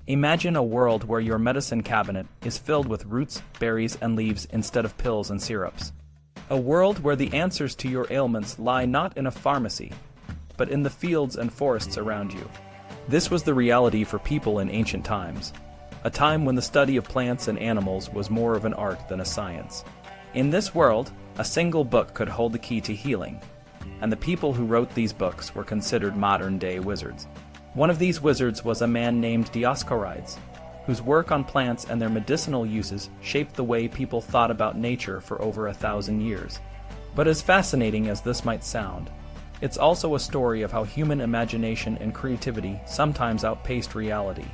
Imagine a world where your medicine cabinet is filled with roots, berries, and leaves instead of pills and syrups. A world where the answers to your ailments lie not in a pharmacy, but in the fields and forests around you. This was the reality for people in ancient times, a time when the study of plants and animals was more of an art than a science. In this world, a single book could hold the key to healing, and the people who wrote these books were considered modern-day wizards. One of these wizards was a man named Dioscorides, whose work on plants and their medicinal uses shaped the way people thought about nature for over 1,000 years. But as fascinating as this might sound, it's also a story of how human imagination and creativity sometimes outpaced reality,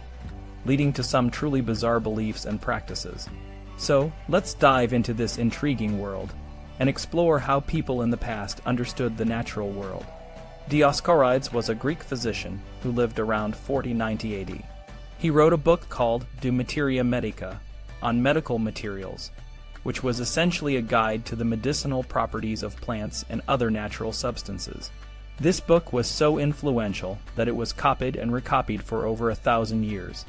leading to some truly bizarre beliefs and practices. So, let's dive into this intriguing world and explore how people in the past understood the natural world. Dioscorides was a Greek physician who lived around 4090 AD. He wrote a book called De Materia Medica on medical materials, which was essentially a guide to the medicinal properties of plants and other natural substances. This book was so influential that it was copied and recopied for over 1,000 years,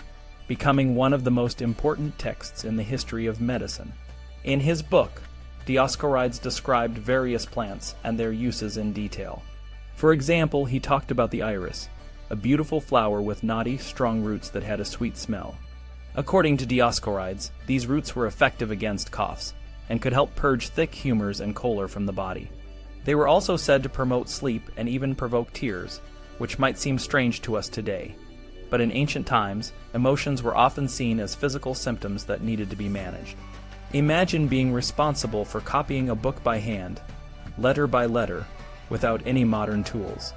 becoming one of the most important texts in the history of medicine. In his book, Dioscorides described various plants and their uses in detail. For example, he talked about the iris, a beautiful flower with knotty, strong roots that had a sweet smell. According to Dioscorides, these roots were effective against coughs and could help purge thick humors and choler from the body. They were also said to promote sleep and even provoke tears, which might seem strange to us today. But in ancient times, emotions were often seen as physical symptoms that needed to be managed. Imagine being responsible for copying a book by hand, letter by letter, without any modern tools.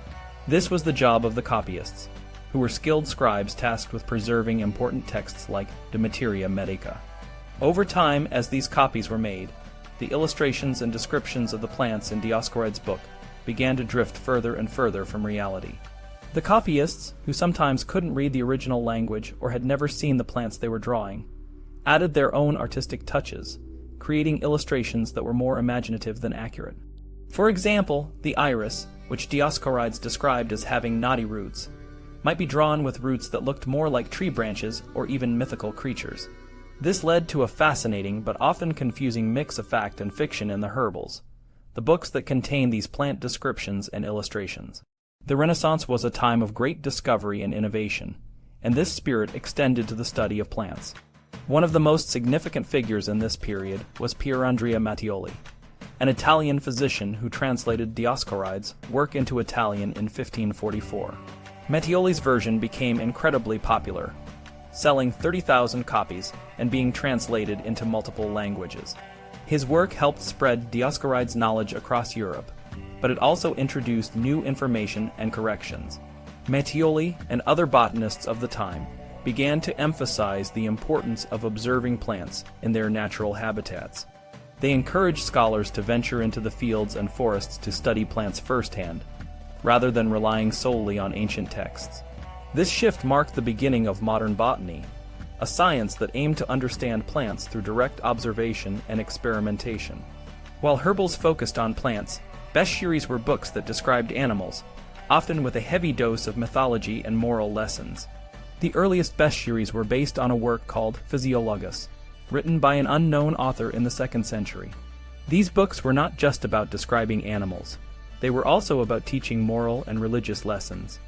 This was the job of the copyists, who were skilled scribes tasked with preserving important texts like De Materia Medica. Over time, as these copies were made, the illustrations and descriptions of the plants in Dioscorides' book began to drift further and further from reality. The copyists, who sometimes couldn't read the original language or had never seen the plants they were drawing, added their own artistic touches, creating illustrations that were more imaginative than accurate. For example, the iris, which Dioscorides described as having knotty roots, might be drawn with roots that looked more like tree branches or even mythical creatures. This led to a fascinating but often confusing mix of fact and fiction in the herbals, the books that contain these plant descriptions and illustrations. The Renaissance was a time of great discovery and innovation, and this spirit extended to the study of plants. One of the most significant figures in this period was Pierandrea Mattioli, an Italian physician who translated Dioscorides' work into Italian in 1544. Mattioli's version became incredibly popular, selling 30,000 copies and being translated into multiple languages. His work helped spread Dioscorides' knowledge across Europe, but it also introduced new information and corrections. Mattioli and other botanists of the time began to emphasize the importance of observing plants in their natural habitats. They encouraged scholars to venture into the fields and forests to study plants firsthand, rather than relying solely on ancient texts. This shift marked the beginning of modern botany, a science that aimed to understand plants through direct observation and experimentation. While herbals focused on plants, bestiaries were books that described animals, often with a heavy dose of mythology and moral lessons. The earliest bestiaries were based on a work called Physiologus, written by an unknown author in the 2nd century. These books were not just about describing animals. They were also about teaching moral and religious lessons.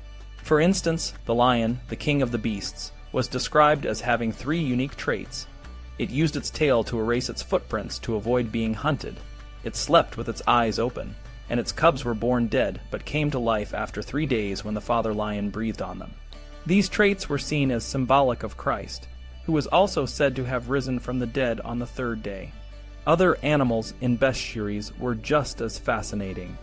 For instance, the lion, the king of the beasts, was described as having 3 unique traits. It used its tail to erase its footprints to avoid being hunted. It slept with its eyes open, and its cubs were born dead but came to life after 3 days when the father lion breathed on them. These traits were seen as symbolic of Christ, who was also said to have risen from the dead on the 3rd day. Other animals in bestiaries were just as fascinating.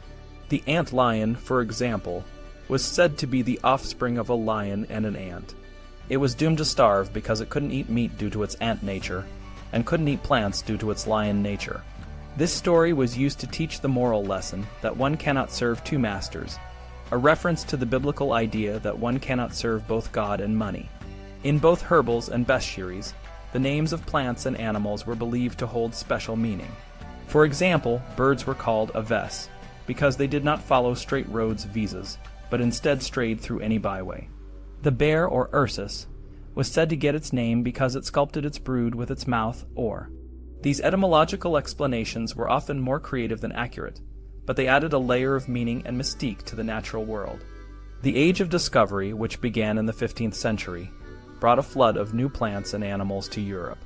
The ant lion, for example, was said to be the offspring of a lion and an ant. It was doomed to starve because it couldn't eat meat due to its ant nature, and couldn't eat plants due to its lion nature. This story was used to teach the moral lesson that one cannot serve 2 masters, a reference to the biblical idea that one cannot serve both God and money. In both herbals and bestiaries, the names of plants and animals were believed to hold special meaning. For example, birds were called aves, because they did not follow straight roads visas, but instead strayed through any byway. The bear or ursus was said to get its name because it sculpted its brood with its mouth or. These etymological explanations were often more creative than accurate, but they added a layer of meaning and mystique to the natural world. The Age of Discovery, which began in the 15th century, brought a flood of new plants and animals to Europe.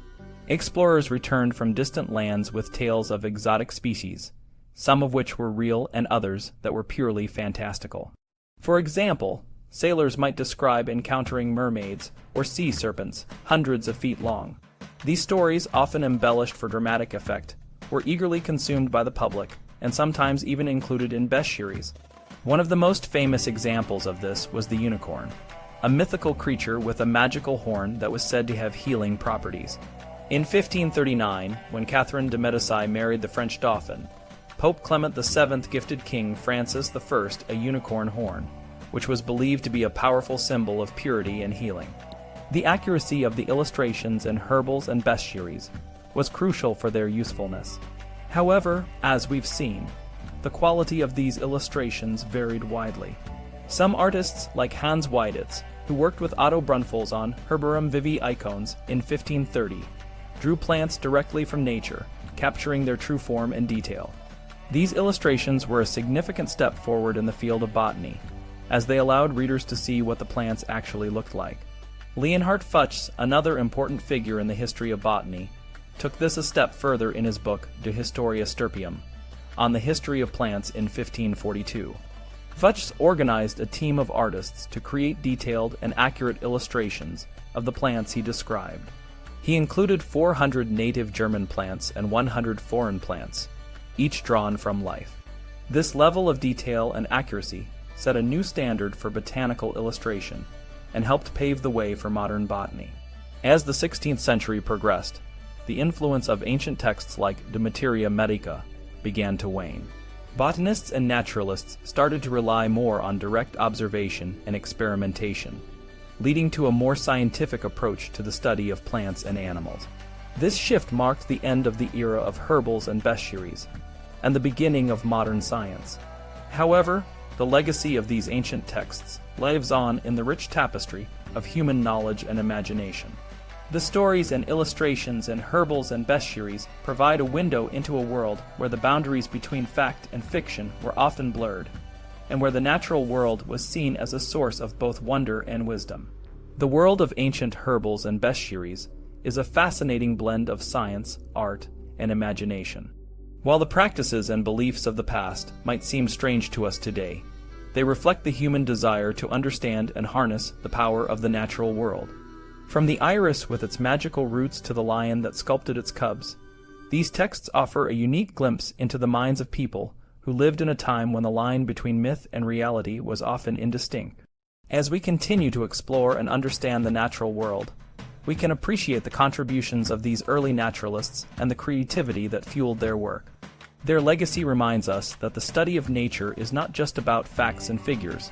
Explorers returned from distant lands with tales of exotic species, some of which were real and others that were purely fantastical. For example, sailors might describe encountering mermaids or sea serpents hundreds of feet long. These stories, often embellished for dramatic effect, were eagerly consumed by the public and sometimes even included in bestiaries. One of the most famous examples of this was the unicorn, a mythical creature with a magical horn that was said to have healing properties. In 1539, when Catherine de' Medici married the French Dauphin, Pope Clement VII gifted King Francis I a unicorn horn, which was believed to be a powerful symbol of purity and healing. The accuracy of the illustrations in herbals and bestiaries was crucial for their usefulness. However, as we've seen, the quality of these illustrations varied widely. Some artists, like Hans Weiditz, who worked with Otto Brunfels on Herbarum Vivi icons in 1530, drew plants directly from nature, capturing their true form and detail. These illustrations were a significant step forward in the field of botany, as they allowed readers to see what the plants actually looked like. Leonhard Fuchs, another important figure in the history of botany, took this a step further in his book De Historia Stirpium, on the history of plants in 1542. Fuchs organized a team of artists to create detailed and accurate illustrations of the plants he described. He included 400 native German plants and 100 foreign plants, each drawn from life. This level of detail and accuracy set a new standard for botanical illustration and helped pave the way for modern botany. As the 16th century progressed, the influence of ancient texts like De Materia Medica began to wane. Botanists and naturalists started to rely more on direct observation and experimentation, leading to a more scientific approach to the study of plants and animals. This shift marked the end of the era of herbals and bestiaries, and the beginning of modern science. However, the legacy of these ancient texts lives on in the rich tapestry of human knowledge and imagination. The stories and illustrations in herbals and bestiaries provide a window into a world where the boundaries between fact and fiction were often blurred, and where the natural world was seen as a source of both wonder and wisdom. The world of ancient herbals and bestiaries is a fascinating blend of science, art, and imagination. While the practices and beliefs of the past might seem strange to us today, they reflect the human desire to understand and harness the power of the natural world. From the iris with its magical roots to the lion that sculpted its cubs, these texts offer a unique glimpse into the minds of people who lived in a time when the line between myth and reality was often indistinct. As we continue to explore and understand the natural world, we can appreciate the contributions of these early naturalists and the creativity that fueled their work. Their legacy reminds us that the study of nature is not just about facts and figures,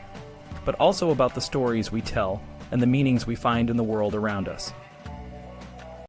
but also about the stories we tell and the meanings we find in the world around us.